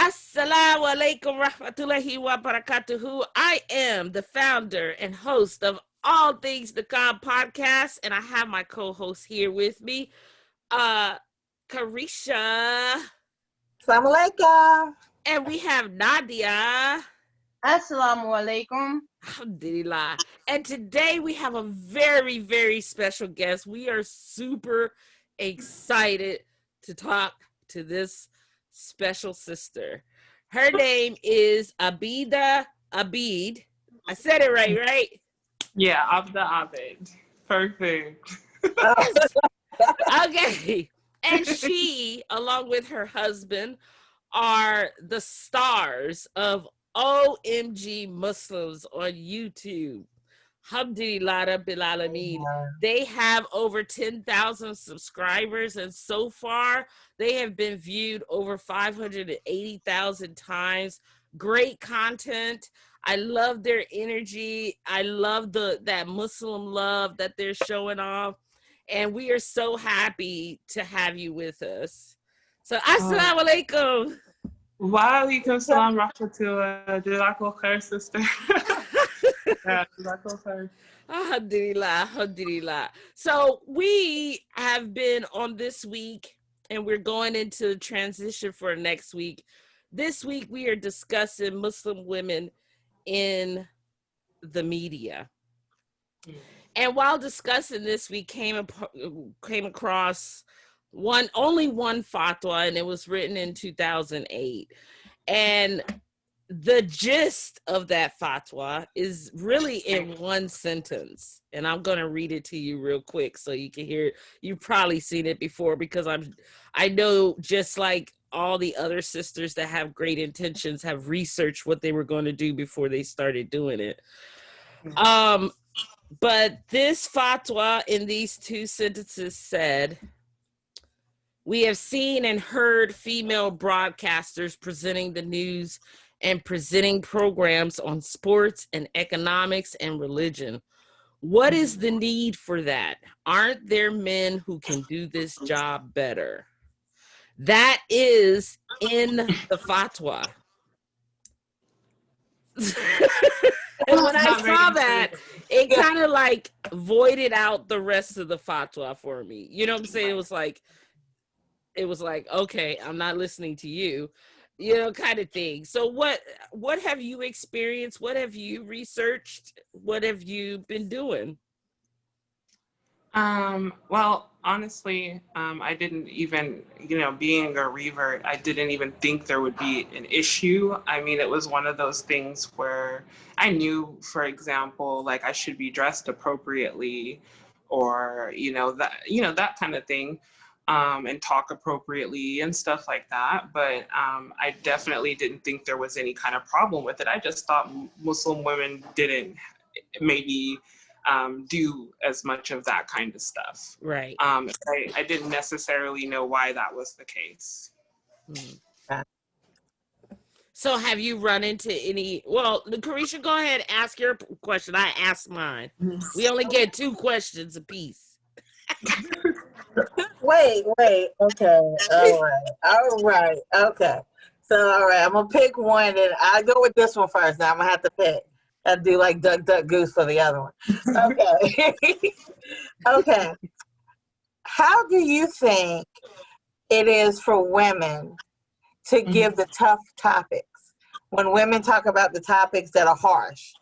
Assalamu alaikum rahmatullahi wa barakatuhu. I am the founder and host of All Things Niqab podcast, and I have my co-host here with me, Carisha. Assalamu alaikum. And we have Nadia. Assalamu alaikum. Alhamdulillah. And today we have a very, very special guest. We are super excited to talk to this special sister. Her name is Abida Abid. I said it right? Yeah, Abida Abid. Perfect. Okay. And she, along with her husband, are the stars of OMG Muslims on YouTube. Alhamdulillah Rabbil Alameen. They have over 10,000 subscribers, and so far they have been viewed over 580,000 times. Great content. I love their energy. I love that Muslim love that they're showing off. And we are so happy to have you with us. So, assalamu alaikum. Wa alaikum salam rahmatullah. Jazak Allah Khair, sister. Yeah, Jazak Allah Khair. Alhamdulillah. So we have been on this week, and we're going into transition for next week. This week we are discussing Muslim women in the media. And while discussing this, we came across only one fatwa, and it was written in 2008. And the gist of that fatwa is really in one sentence. And I'm going to read it to you real quick so you can hear it. You've probably seen it before, because I know, just like all the other sisters that have great intentions, have researched what they were going to do before they started doing it. But this fatwa in these two sentences said, "We have seen and heard female broadcasters presenting the news and presenting programs on sports and economics and religion. What is the need for that? Aren't there men who can do this job better?" That is in the fatwa. And when I saw that, it kind of like voided out the rest of the fatwa for me. You know what I'm saying? It was like, okay, I'm not listening to you, kind of thing. So what have you experienced? What have you researched? What have you been doing? Well, honestly, I didn't even, being a revert, I didn't even think there would be an issue. I mean, it was one of those things where I knew, for example, like I should be dressed appropriately, or, that kind of thing, and talk appropriately and stuff like that. But I definitely didn't think there was any kind of problem with it. I just thought Muslim women didn't maybe do as much of that kind of stuff. Right. I didn't necessarily know why that was the case. So have you run into any, well, Carisha, go ahead and ask your question. I asked mine. We only get 2 questions apiece. Wait. Okay. All right. Okay. So, all right. I'm going to pick one, and I'll go with this one first. Now I'm going to have to pick. I'll do like Duck, Duck, Goose for the other one. Okay. Okay. How do you think it is for women to give the tough topics when women talk about the topics that are harsh?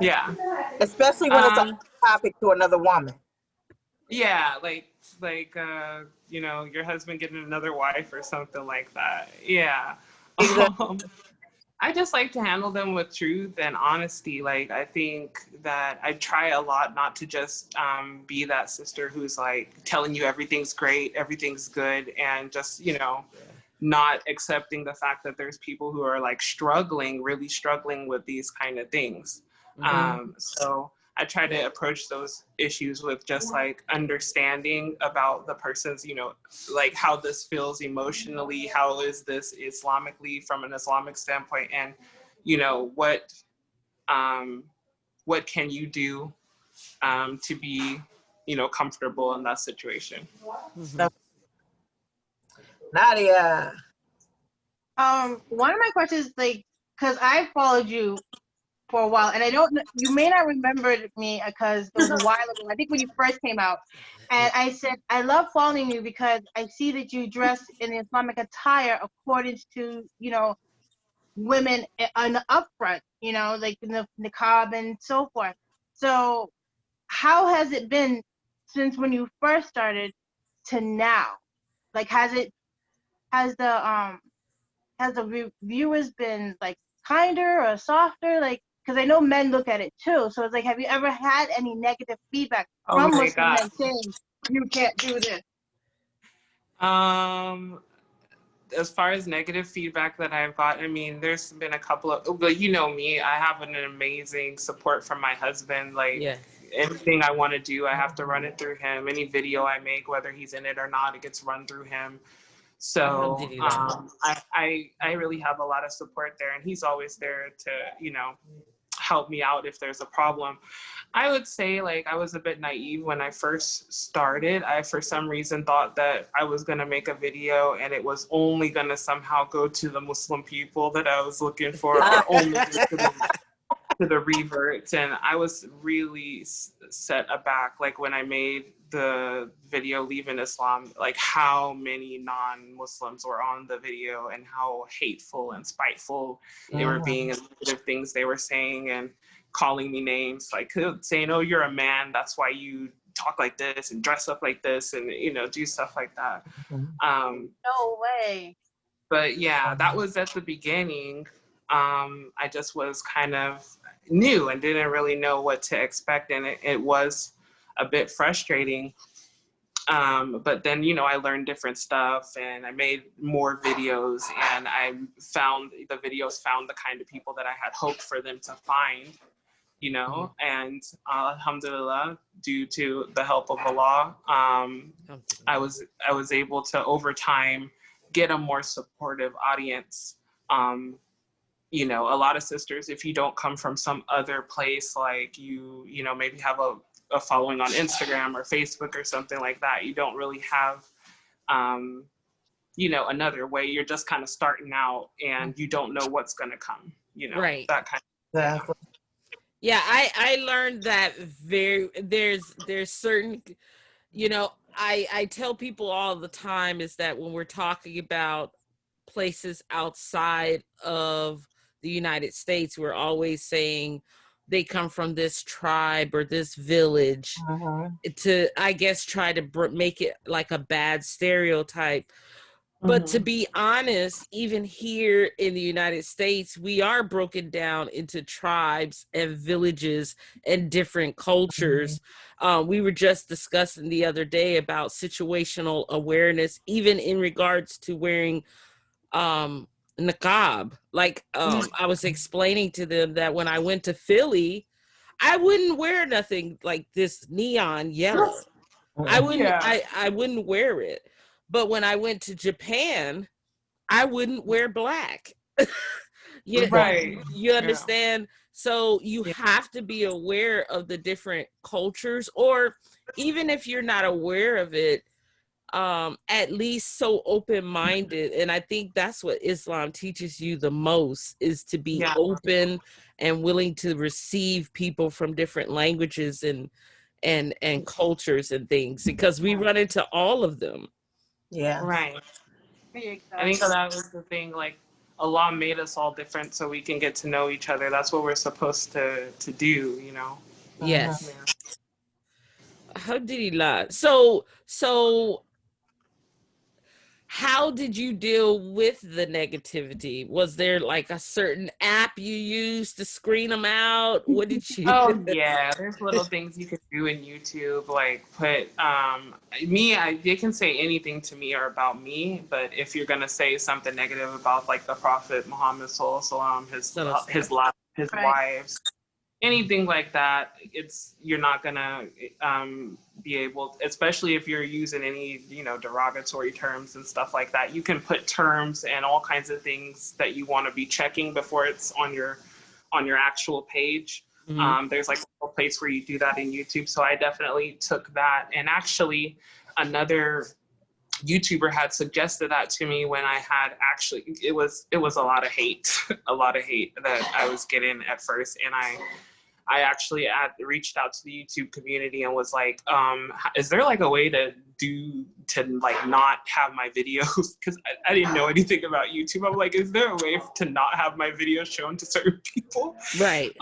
Yeah. Especially when it's a topic to another woman. Yeah, like your husband getting another wife or something like that. Yeah. Exactly. I just like to handle them with truth and honesty. Like, I think that I try a lot not to just be that sister who's like telling you everything's great, everything's good, and just, not accepting the fact that there's people who are like really struggling with these kind of things. So I try to approach those issues with just like understanding about the person's, like how this feels emotionally, how is this Islamically from an Islamic standpoint, and, what can you do to be, comfortable in that situation. Nadia. One of my questions, like, because I followed you for a while, and I don't, you may not remember me because it was a while ago. I think when you first came out, and I said I love following you because I see that you dress in Islamic attire according to, women on the upfront, like in the niqab and so forth. So, how has it been since when you first started to now? Like, has the reviewers been like kinder or softer? Like, because I know men look at it too. So it's like, have you ever had any negative feedback Oh from my Muslim God. men saying you can't do this? As far as negative feedback that I've got, I mean, there's been a couple of, but you know me, I have an amazing support from my husband. Like, Yeah. anything I want to do, I have to run it through him. Any video I make, whether he's in it or not, it gets run through him. So I really have a lot of support there, and he's always there to, help me out if there's a problem. I would say, like, I was a bit naive when I first started. I, for some reason, thought that I was going to make a video and it was only going to somehow go to the Muslim people that I was looking for, or only go to the reverts. And I was really set aback, like, when I made the video Leaving Islam, like how many non-Muslims were on the video and how hateful and spiteful they were being, and negative things they were saying, and calling me names, like saying, oh, you're a man, that's why you talk like this and dress up like this, and do stuff like that. No way. But yeah, that was at the beginning. I just was kind of new and didn't really know what to expect, and it was a bit frustrating. But then, I learned different stuff, and I made more videos, and the videos found the kind of people that I had hoped for them to find, and alhamdulillah, due to the help of Allah, I was able to, over time, get a more supportive audience. A lot of sisters, if you don't come from some other place, like maybe have a following on Instagram or Facebook or something like that, you don't really have, another way. You're just kind of starting out, and you don't know what's going to come, Right. that kind of. Exactly. Yeah, I learned that there's certain, I tell people all the time is that when we're talking about places outside of the United States, we're always saying they come from this tribe or this village, to, I guess, try to make it like a bad stereotype. But to be honest, even here in the United States, we are broken down into tribes and villages and different cultures. We were just discussing the other day about situational awareness, even in regards to wearing niqab. Like, I was explaining to them that when I went to Philly, I wouldn't wear nothing like this neon yellow. I wouldn't wear it. But when I went to Japan, I wouldn't wear black. Right. You understand? So you have to be aware of the different cultures, or even if you're not aware of it, at least so open-minded. And I think that's what Islam teaches you the most, is to be open and willing to receive people from different languages and cultures and things, because we run into all of them. Yeah. Right. Exactly. I think that was the thing, like, Allah made us all different so we can get to know each other. That's what we're supposed to do, Yes. Yeah. Alhamdulillah. So how did you deal with the negativity? Was there like a certain app you used to screen them out? What did you? Oh yeah, there's little things you can do in YouTube, like put they can say anything to me or about me, but if you're gonna say something negative about, like, the Prophet Muhammad Sallallahu Alaihi his wives, anything like that, you're not gonna be able, especially if you're using any derogatory terms and stuff like that. You can put terms and all kinds of things that you want to be checking before it's on your actual page. There's like a place where you do that in YouTube. So I definitely took that. And actually, another YouTuber had suggested that to me when I had actually, it was a lot of hate, a lot of hate that I was getting at first. And I actually reached out to the YouTube community and was like, is there like a way to like not have my videos? Because I didn't know anything about YouTube. I'm like, is there a way to not have my videos shown to certain people? Right.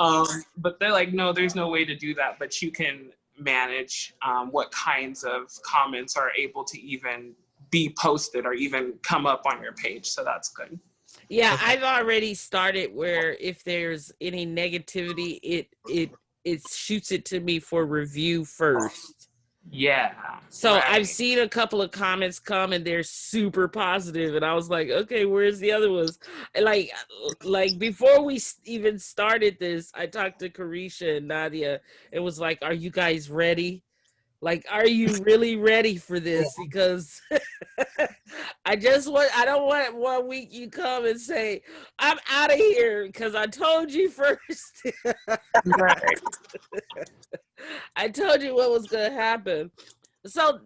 But they're like, no, there's no way to do that, but you can manage what kinds of comments are able to even be posted or even come up on your page. So that's good. Yeah, I've already started where if there's any negativity, it shoots it to me for review first. Yeah. So right. I've seen a couple of comments come and they're super positive, and I was like, okay, where's the other ones? Like before we even started this, I talked to Carisha and Nadia. It was like, are you guys ready? Like, are you really ready for this? Because I don't want 1 week you come and say, I'm out of here because I told you first. Right. I told you what was going to happen. So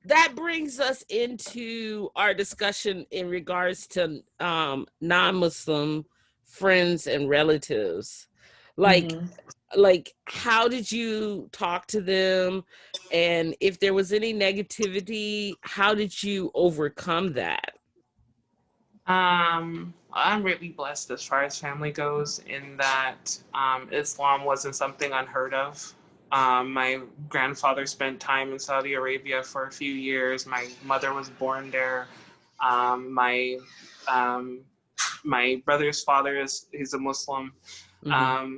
that brings us into our discussion in regards to non-Muslim friends and relatives. Like how did you talk to them, and if there was any negativity, how did you overcome that? I'm really blessed as far as family goes in that Islam wasn't something unheard of. My grandfather spent time in Saudi Arabia for a few years. My mother was born there. My brother's father he's a Muslim.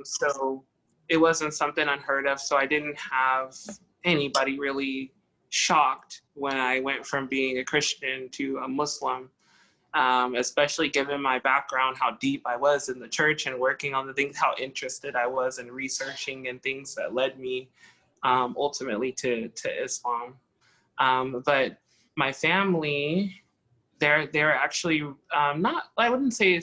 So it wasn't something unheard of. So I didn't have anybody really shocked when I went from being a Christian to a Muslim, especially given my background, how deep I was in the church and working on the things, how interested I was in researching and things that led me ultimately to Islam. But my family, they're actually not, I wouldn't say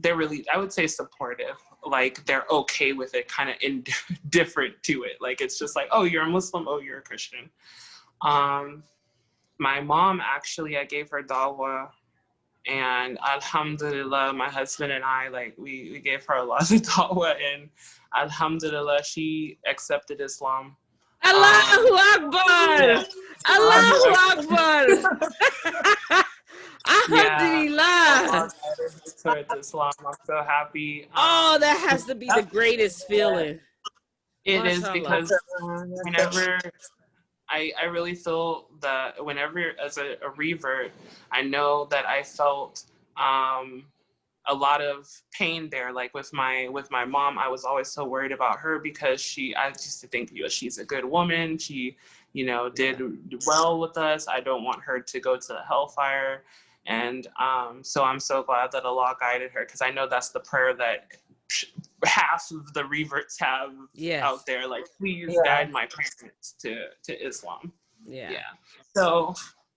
I would say supportive. Like they're okay with it, kind of indifferent to it. Like it's just like, oh, you're a Muslim, oh, you're a Christian. My mom, actually, I gave her dawah, and alhamdulillah, my husband and I, like we gave her a lot of dawah, and alhamdulillah, she accepted Islam. Allahu Akbar! Allahu Akbar! Alhamdulillah. Towards Islam, I'm so happy. Oh, that has to be the greatest feeling. It is, because whenever I really feel that whenever as a revert, I know that I felt a lot of pain there. Like with my mom, I was always so worried about her because I used to think, she's a good woman. She, did well with us. I don't want her to go to the hellfire. And so I'm so glad that Allah guided her, because I know that's the prayer that half of the reverts have out there. Like, please guide my parents to Islam. Yeah. So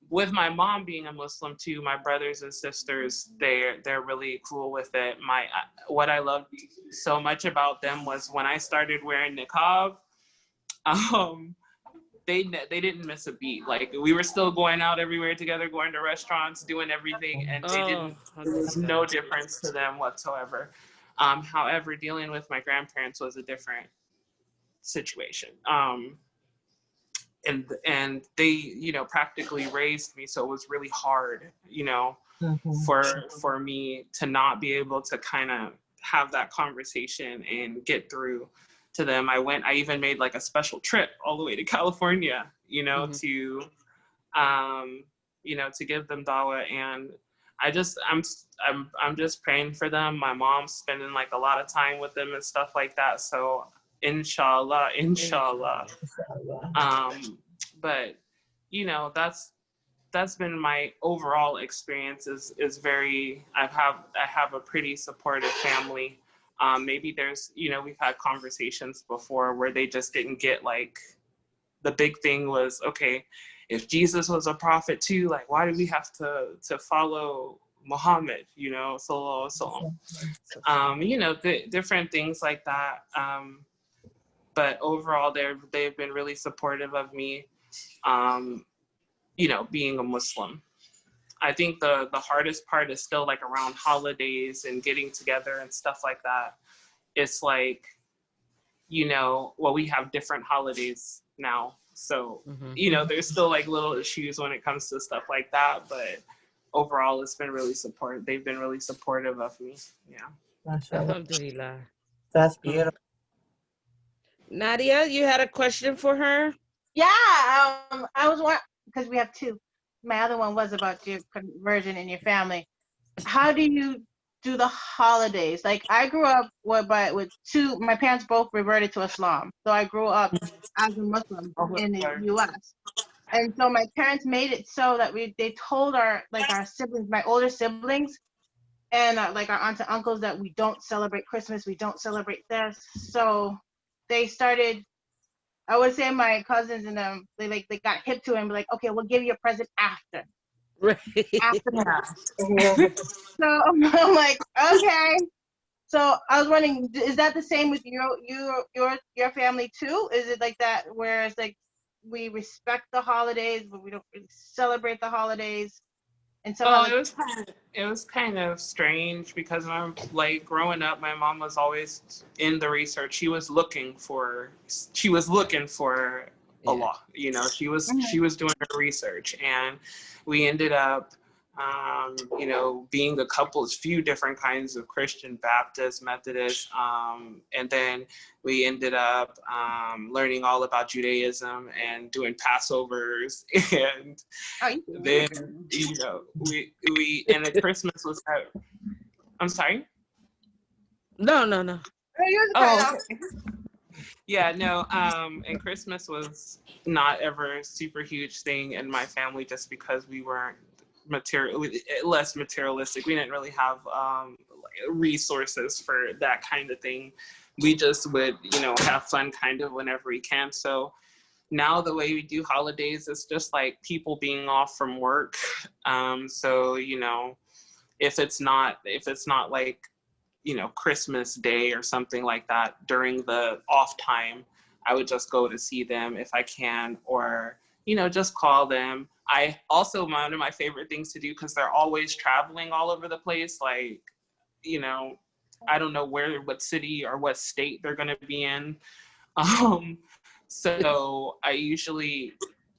with my mom being a Muslim too, my brothers and sisters, they're really cool with it. What I loved so much about them was when I started wearing niqab, they didn't miss a beat. Like we were still going out everywhere together, going to restaurants, doing everything, and there was no difference to them whatsoever. However, dealing with my grandparents was a different situation. And they, practically raised me, so it was really hard, for me to not be able to kind of have that conversation and get through to them. I even made like a special trip all the way to California, to give them dawah. And I'm just praying for them. My mom's spending like a lot of time with them and stuff like that. So inshallah. But that's been my overall experience is very, I have a pretty supportive family. Maybe there's, we've had conversations before where they just didn't get, like, the big thing was, okay, if Jesus was a prophet too, like, why do we have to follow Muhammad, sallallahu alaihi wasallam? Different things like that. But overall, they've been really supportive of me. being a Muslim. I think the hardest part is still like around holidays and getting together and stuff like that. It's like, well, we have different holidays now. So, there's still like little issues when it comes to stuff like that. But overall, it's been really supportive. They've been really supportive of me. Yeah. Alhamdulillah. That's beautiful. Nadia, you had a question for her? Yeah, I was wondering, because we have two. My other one was about your conversion in your family. How do you do the holidays? Like, I grew up with my parents both reverted to Islam. So I grew up as a Muslim in the US. And so my parents made it so that they told our siblings, my older siblings, and like our aunts and uncles, that we don't celebrate Christmas, we don't celebrate this. So they started, I would say my cousins and them, they got hip to it and be like, okay, we'll give you a present after. Right. After So I'm like, okay. So I was wondering, is that the same with your family too? Is it like that, where it's like we respect the holidays, but we don't really celebrate the holidays? And so it was kind of strange, because I'm like, growing up, my mom was always in the research. She was looking for Allah. She was doing her research, and we ended up being a few different kinds of Christian, Baptist, Methodist, and then we ended up learning all about Judaism and doing Passovers, and then we and the Christmas was at, I'm sorry? No. Oh, okay. Yeah, no, and Christmas was not ever a super huge thing in my family, just because we weren't less materialistic. We didn't really have resources for that kind of thing. We just would, have fun kind of whenever we can. So now the way we do holidays is just like people being off from work. So, if it's not like, Christmas Day or something like that during the off time, I would just go to see them if I can, or, just call them. One of my favorite things to do, because they're always traveling all over the place, like, I don't know what city or what state they're going to be in. So I usually,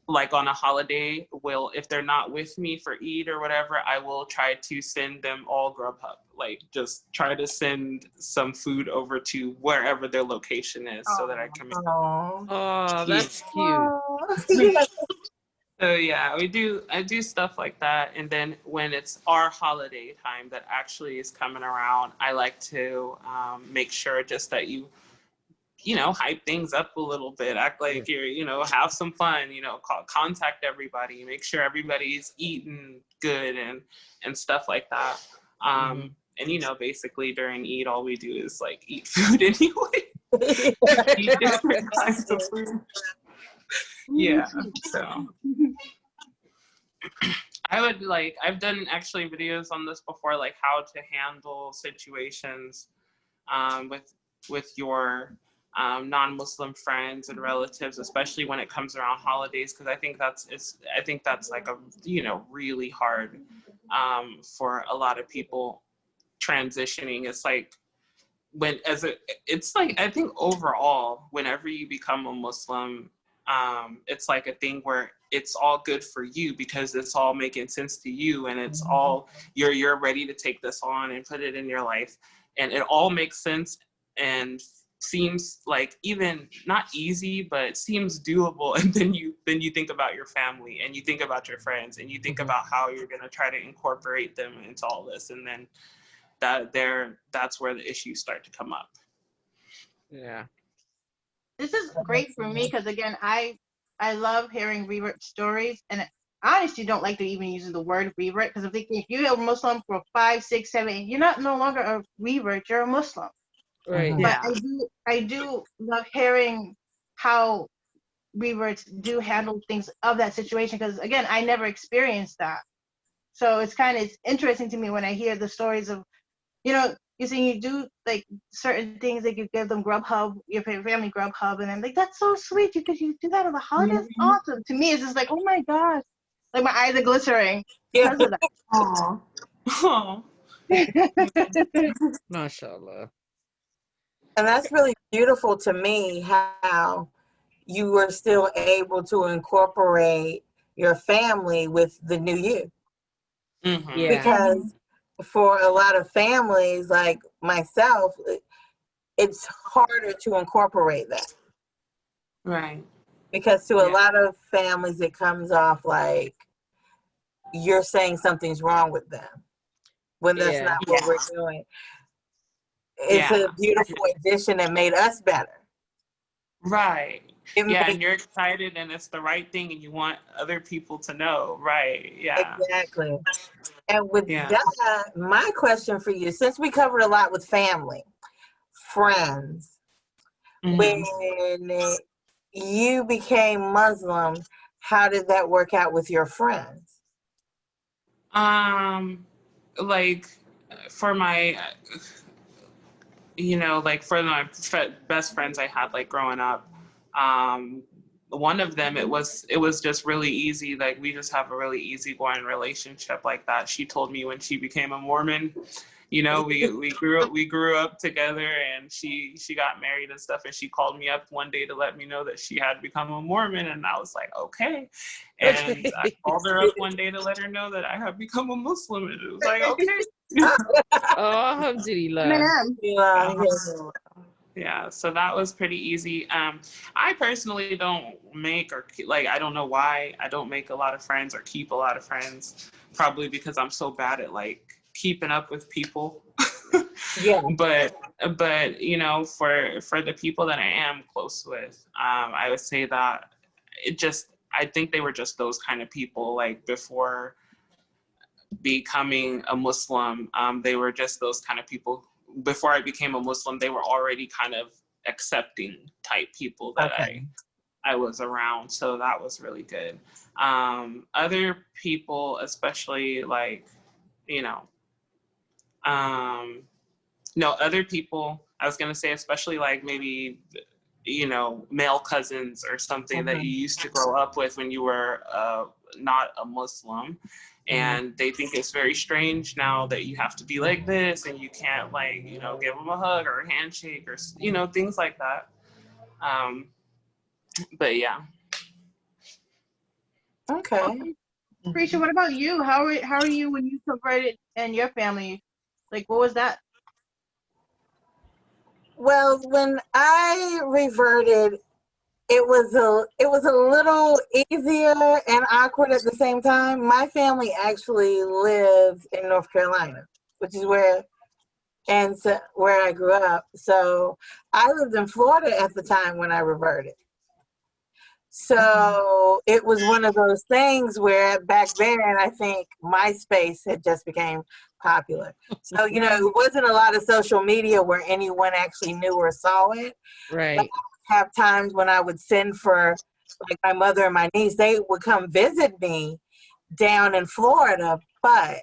like on a holiday, if they're not with me for Eid or whatever, I will try to send them all Grubhub. Like, just try to send some food over to wherever their location is, so that I can make. Oh, that's cute. So yeah, I do stuff like that. And then when it's our holiday time that actually is coming around, I like to make sure just that you hype things up a little bit, act like you're, have some fun, contact everybody, make sure everybody's eating good and stuff like that. And, basically during Eid, all we do is like eat food anyway. Eat different kinds of food. Yeah, so I've done actually videos on this before, like how to handle situations with your non-Muslim friends and relatives, especially when it comes around holidays, because I think that's like a really hard for a lot of people transitioning. It's like I think overall, whenever you become a Muslim, it's like a thing where it's all good for you, because it's all making sense to you, and it's all you're ready to take this on and put it in your life, and it all makes sense and seems like even not easy, but it seems doable. And then you think about your family, and you think about your friends, and you think about how you're going to try to incorporate them into all this, and then that's where the issues start to come up. Yeah. This is great for me, because again, I love hearing revert stories, and I honestly don't like to even use the word revert, because if you're a Muslim for 5, 6, 7, 8, you're not no longer a revert, you're a Muslim. Right. But I do love hearing how reverts do handle things of that situation, because again, I never experienced that. So it's interesting to me when I hear the stories of, you saying you do like certain things, like you give them Grubhub, your family Grubhub, and I'm like, that's so sweet, because you do that on the holidays. Awesome. To me, it's just like, oh my gosh, Like my eyes are glittering Yeah. because of that. Oh. Oh. MashaAllah. And that's really beautiful to me, how you were still able to incorporate your family with the new you. Mm-hmm. Yeah. Because for a lot of families like myself, it's harder to incorporate that. Right. Because to a Yeah. lot of families, it comes off like you're saying something's wrong with them when that's Yeah. not what we're doing. It's Yeah. a beautiful addition that made us better. Right. It Yeah, made, and you're excited and it's the right thing and you want other people to know. Right. Yeah. exactly. And with Yeah. that, my question for you, since we covered a lot with family, friends, Mm-hmm. when you became Muslim, how did that work out with your friends? Like for my, like for my best friends I had like growing up, one of them, it was just really easy. Like we just have a really easygoing relationship like that. She told me when she became a Mormon, we grew up together, and she got married and stuff, and she called me up one day to let me know that she had become a Mormon, and I was like, okay. And I called her up one day to let her know that I had become a Muslim, and it was like, okay. Oh, alhamdulillah. Eminem. Yeah, Yeah, so that was pretty easy. I personally don't make I don't know why I don't make a lot of friends or keep a lot of friends. Probably because I'm so bad at like keeping up with people. yeah. But for the people that I am close with, I would say that I think they were just those kind of people. Like before becoming a Muslim, they were just those kind of people. Before I became a Muslim, they were already kind of accepting type people that Okay. I was around. So that was really good. Other people, especially like, you know, no, other people, I was going to say, especially like maybe, male cousins or something that you used to grow up with when you were not a Muslim. And they think it's very strange now that you have to be like this and you can't like, give them a hug or a handshake or, things like that. But yeah. Okay. Prisha, what about you? How are you when you converted and your family? Like, what was that? Well, when I reverted, it was a little easier and awkward at the same time. My family actually lives in North Carolina, which is where I grew up. So I lived in Florida at the time when I reverted. So it was one of those things where back then I think MySpace had just became popular. So, it wasn't a lot of social media where anyone actually knew or saw it. Right. Have times when I would send for like my mother and my niece, they would come visit me down in Florida. But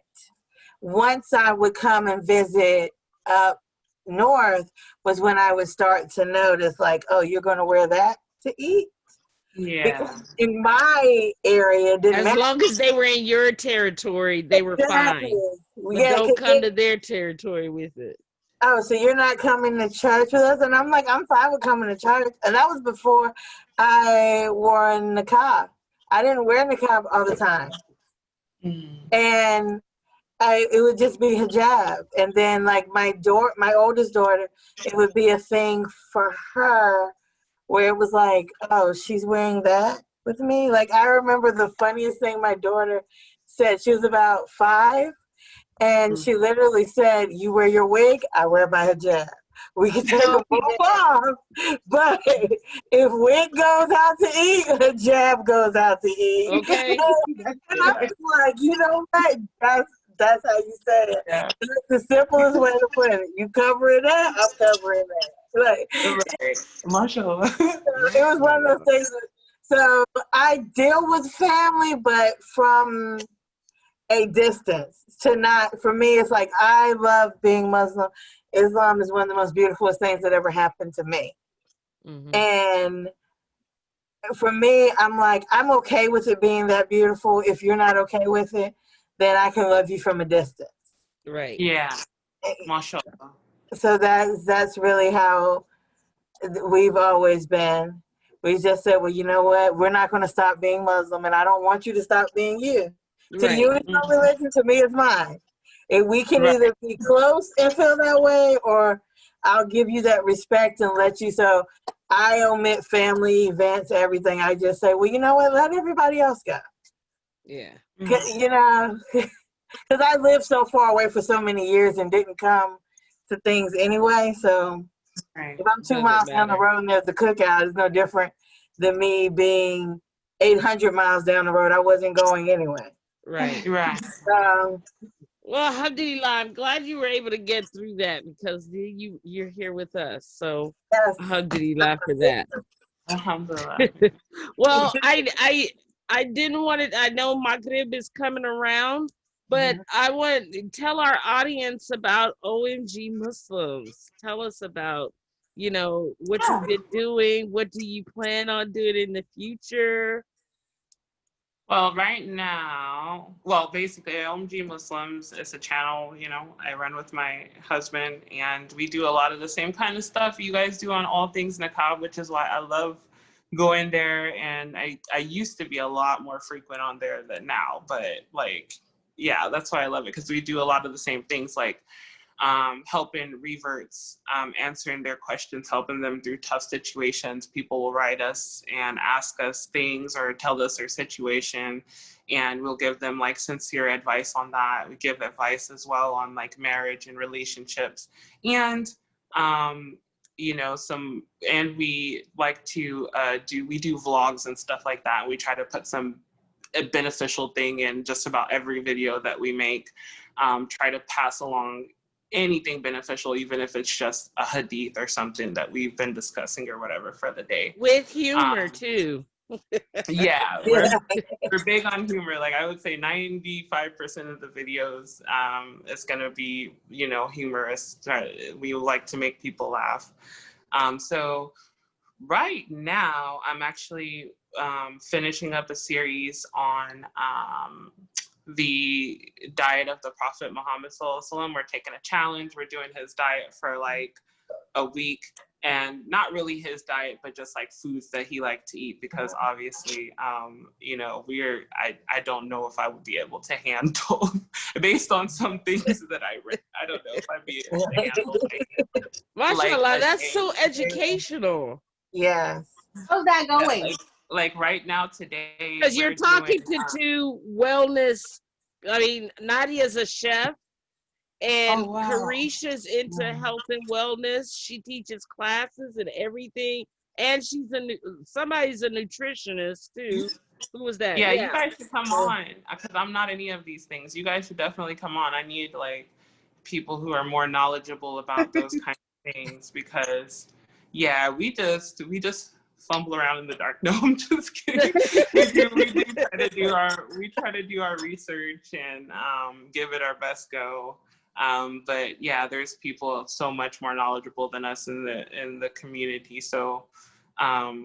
once I would come and visit up north was when I would start to notice like, oh, you're going to wear that to eat? Yeah. Because in my area, it didn't As matter. long as they were in your territory, they were Exactly. fine. But Yeah, don't come to their territory with it. oh, so you're not coming to church with us? And I'm like, I'm fine with coming to church. And that was before I wore a niqab. I didn't wear niqab all the time. And it would just be hijab. And then like my oldest daughter, it would be a thing for her where it was like, oh, she's wearing that with me. Like I remember the funniest thing my daughter said. She was about 5. And she literally said, you wear your wig, I wear my hijab. We can take them both off, but if wig goes out to eat, hijab goes out to eat. Okay. And I was like, you know what? That's how you say it. Yeah. That's the simplest way to put it. You cover it up, I'm covering that. Like, Right. Mashallah. it was one of those things. So I deal with family, but from a distance to not, for me, it's like, I love being Muslim. Islam is one of the most beautiful things that ever happened to me. Mm-hmm. And for me, I'm like, I'm okay with it being that beautiful. If you're not okay with it, then I can love you from a distance. Right. Yeah, mashallah. So that's really how we've always been. We just said, well, you know what? We're not going to stop being Muslim, and I don't want you to stop being you. To you, Right. it's your religion. To me, it's mine. And we can Right. either be close and feel that way, or I'll give you that respect and let you. So I omit family events, everything. I just say, well, you know what? Let everybody else go. Yeah. You know, because I lived so far away for so many years and didn't come to things anyway. So Right. if I'm 2 Doesn't miles down the matter. road and there's a cookout, it's no different than me being 800 miles down the road. I wasn't going anyway. Right. Right. Um, Well, alhamdulillah, I'm glad you were able to get through that because you're here with us. So yes. alhamdulillah for that. Alhamdulillah. Well, I didn't want it. I know Maghrib is coming around, but I want to tell our audience about OMG Muslims. Tell us about, what you've been doing. What do you plan on doing in the future? Well, right now, basically, OMG Muslims is a channel, I run with my husband, and we do a lot of the same kind of stuff you guys do on all things Niqab, which is why I love going there. And I used to be a lot more frequent on there than now, but yeah, that's why I love it, because we do a lot of the same things, like helping reverts, answering their questions, helping them through tough situations. People will write us and ask us things or tell us their situation, and we'll give them sincere advice on that. We give advice as well on marriage and relationships, and and we like to we do vlogs and stuff like that. We try to put a beneficial thing in just about every video that we make. Try to pass along anything beneficial, even if it's just a hadith or something that we've been discussing or whatever for the day. With humor too. Yeah, Yeah. we're big on humor. I would say 95% of the videos is gonna be, humorous. We like to make people laugh. So right now I'm actually finishing up a series on the diet of the Prophet Muhammad Sallallahu Alaihi Wasallam. We're taking a challenge. We're doing his diet for a week, and not really his diet, but just foods that he liked to eat, because obviously, I don't know if I would be able to handle based on some things that I read. I don't know if I'd be able to handle Mashallah, a that's day. so educational. Yes. How's that going? Right now today, Because you're talking to two wellness. I mean, Nadia's a chef, and Oh, wow. Carisha's into health and wellness. She teaches classes and everything, and somebody's a nutritionist too. Who was that? Yeah, you guys should come on, because I'm not any of these things. You guys should definitely come on. I need people who are more knowledgeable about those kinds of things, because yeah, we just fumble around in the dark. No, I'm just kidding. we try to do our research and give it our best go. But yeah, there's people so much more knowledgeable than us in the community. So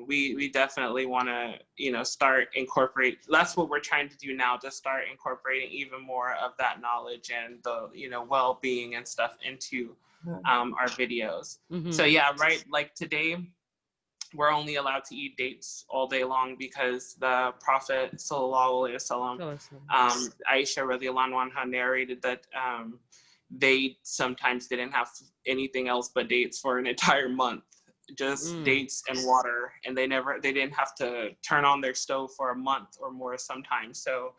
we definitely want to start incorporate. That's what we're trying to do now, to start incorporating even more of that knowledge and the well-being and stuff into our videos. So yeah, right, today we're only allowed to eat dates all day long, because the Prophet Sallallahu Alaihi Wasallam, Aisha radiallahu anha narrated that they sometimes didn't have anything else but dates for an entire month, just dates and water, and they didn't have to turn on their stove for a month or more sometimes. So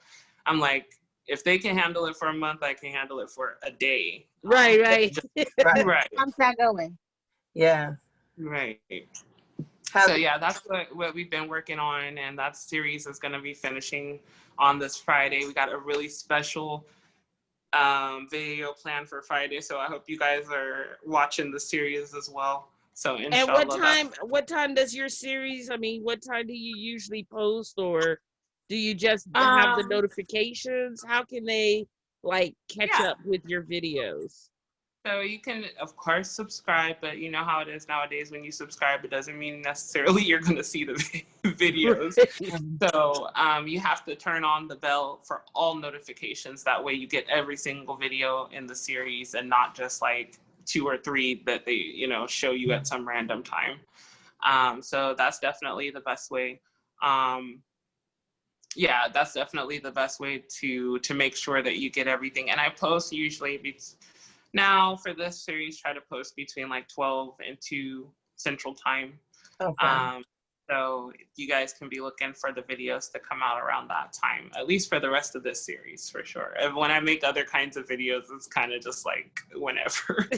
I'm like, if they can handle it for a month, I can handle it for a day. Right. Right. How's that going? Yeah. Right. So yeah, that's what we've been working on, and that series is going to be finishing on this Friday. We got a really special video planned for Friday, so I hope you guys are watching the series as well. So inshallah. And what time does your series? I mean, what time do you usually post, or do you just have the notifications? How can they catch up with your videos? So you can, of course, subscribe, but you know how it is nowadays. When you subscribe, it doesn't mean necessarily you're going to see the videos. So you have to turn on the bell for all notifications. That way you get every single video in the series and not just like 2 or 3 that they, you know, show you at some random time. So that's definitely the best way. Yeah, that's definitely the best way to make sure that you get everything. And I post usually now for this series, try to post between like 12 and 2 Central Time. Okay. So you guys can be looking for the videos to come out around that time, at least for the rest of this series, for sure. And when I make other kinds of videos, it's kind of just like whenever.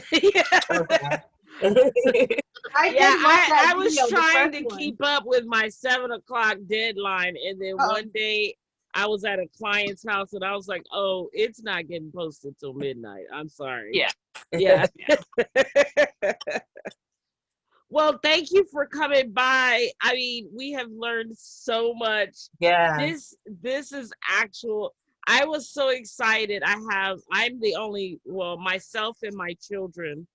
I was trying to keep up with my 7 o'clock deadline, and then one day I was at a client's house and I was like, oh, it's not getting posted till midnight. I'm sorry. Yeah. Well, thank you for coming by. I mean, we have learned so much. Yeah. This is actual. I was so excited. I'm the only, well, myself and my children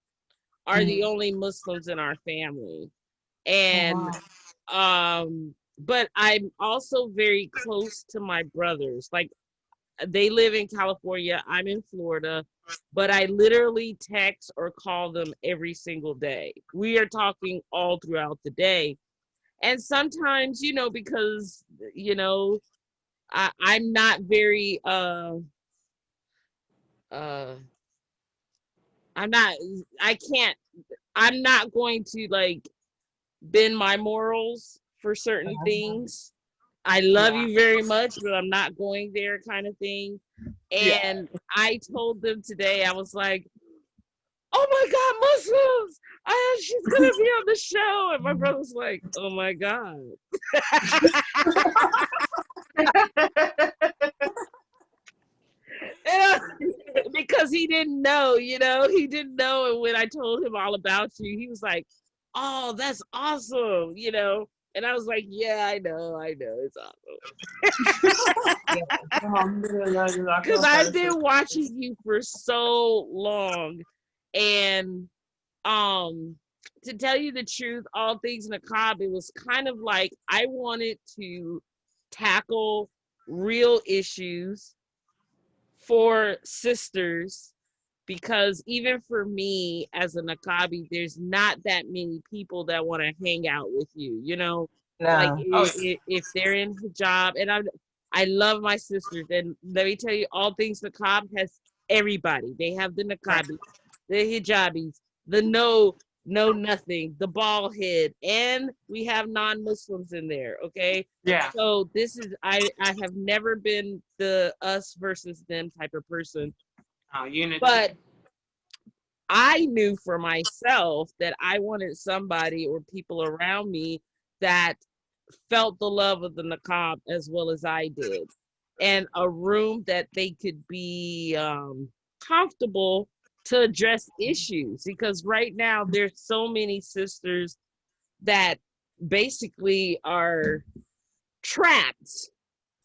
are the only Muslims in our family. And but I'm also very close to my brothers. Like, they live in California, I'm in Florida, but I literally text or call them every single day. We are talking all throughout the day. And sometimes, you know, because, you know, I'm not very I'm not going to like bend my morals for certain things. I love you very much, but I'm not going there, kind of thing. And I told them today, I was like, oh my God, Muslims! She's gonna be on the show. And my brother was like, oh my God. Because he didn't know, you know, he didn't know. And when I told him all about you, he was like, oh, that's awesome, you know. And I was like, yeah, I know, it's awesome. Because I've been watching you for so long. And to tell you the truth, all things Niqab, it was kind of like I wanted to tackle real issues for sisters, because even for me as a Niqabi, there's not that many people that want to hang out with you, you know. No. Like if they're in hijab, and I love my sisters, and let me tell you, all things Niqab has everybody. They have the Niqabi, the hijabis, the no nothing, the bald head, and we have non-Muslims in there. Okay. Yeah. So this is I have never been the us versus them type of person. Unity. But I knew for myself that I wanted somebody or people around me that felt the love of the Niqab as well as I did, and a room that they could be comfortable to address issues. Because right now there's so many sisters that basically are trapped,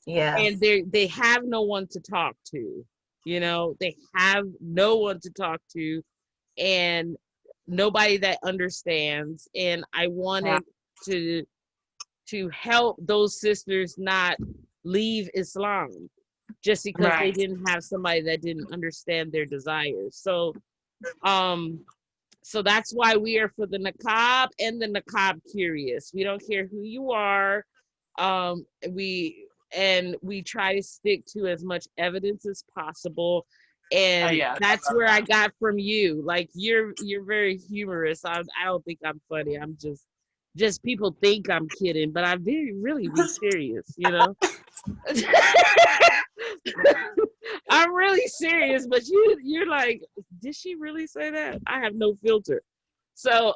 and they have no one to talk to. You know, they have no one to talk to and nobody that understands. And I wanted to help those sisters not leave Islam just because they didn't have somebody that didn't understand their desires. So so that's why we are for the Niqab and the Niqab curious. We don't care who you are. We try to stick to as much evidence as possible. And that's where I got from you. Like, you're very humorous. I don't think I'm funny. I'm just people think I'm kidding, but I'm really be serious, you know. I'm really serious, but you're like, did she really say that? I have no filter. So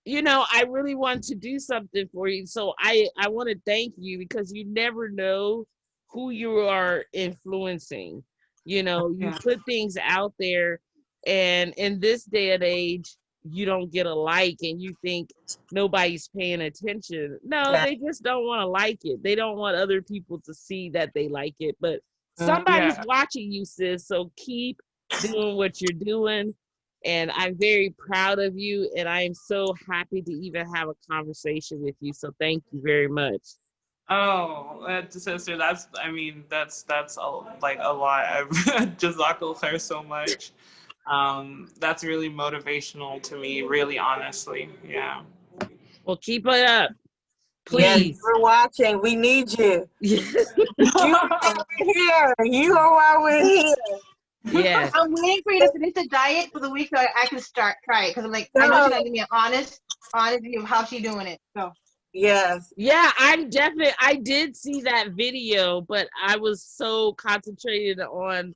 you know, I really want to do something for you. So I want to thank you, because you never know who you are influencing. You know, you put things out there, and in this day and age, you don't get a like and you think nobody's paying attention. No, they just don't want to like it. They don't want other people to see that they like it. But somebody's watching you, sis. So keep doing what you're doing. And I'm very proud of you, and I am so happy to even have a conversation with you. So thank you very much. Oh, sister, that's like a lot. Jazak Allah Khair so much. That's really motivational to me, really honestly. Yeah. Well, keep it up, Yes, please. we're watching. We need you. You are why we're here. You are why we're here. Yes. I'm waiting for you to finish the diet for the week so I can try it because I'm like, I know she's gonna give me an honest view of how she's doing it. So Yes. Yeah, I did see that video, but I was so concentrated on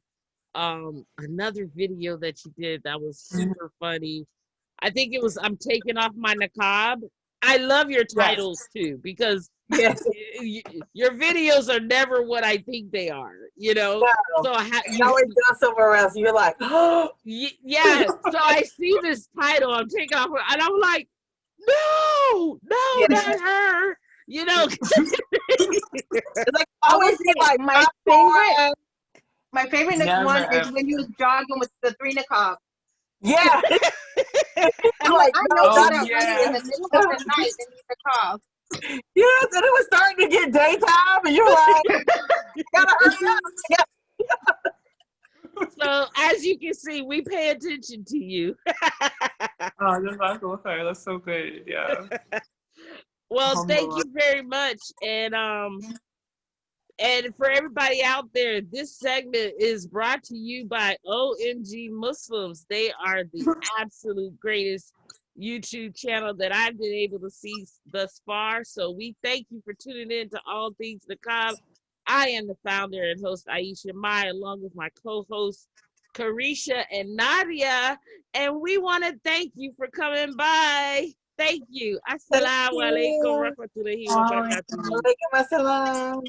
another video that you did that was super funny. I think it was I'm taking off my niqab. I love your titles too because Yes. your videos are never what I think they are, you know. No. So You always go somewhere else. You're like, oh. Yeah. So I see this title. I'm taking off, and I'm like, no, Yeah. not her. You know. It's like I always would be say like my favorite next Never one is ever. when you was jogging with the 3 niqab. yeah. I'm like, I no, know Oh, that yeah. running in the middle of the night in the niqab. yes, and it was starting to get daytime, and you're like, gotta hurry up. Yeah. So as you can see, we pay attention to you. Oh, Jazak Allah Khair. That's so good. Yeah. Well, thank Alhamdulillah. you very much, and for everybody out there, this segment is brought to you by OMG Muslims. They are the absolute greatest YouTube channel that I've been able to see thus far. So we thank you for tuning in to All Things Niqab. I am the founder and host, Aisha Mai, along with my co-hosts, Carisha and Nadia. And we want to thank you for coming by. Thank you. Assalamu alaikum you. rahmatullahi wa barakatuh. Walaikum assalam.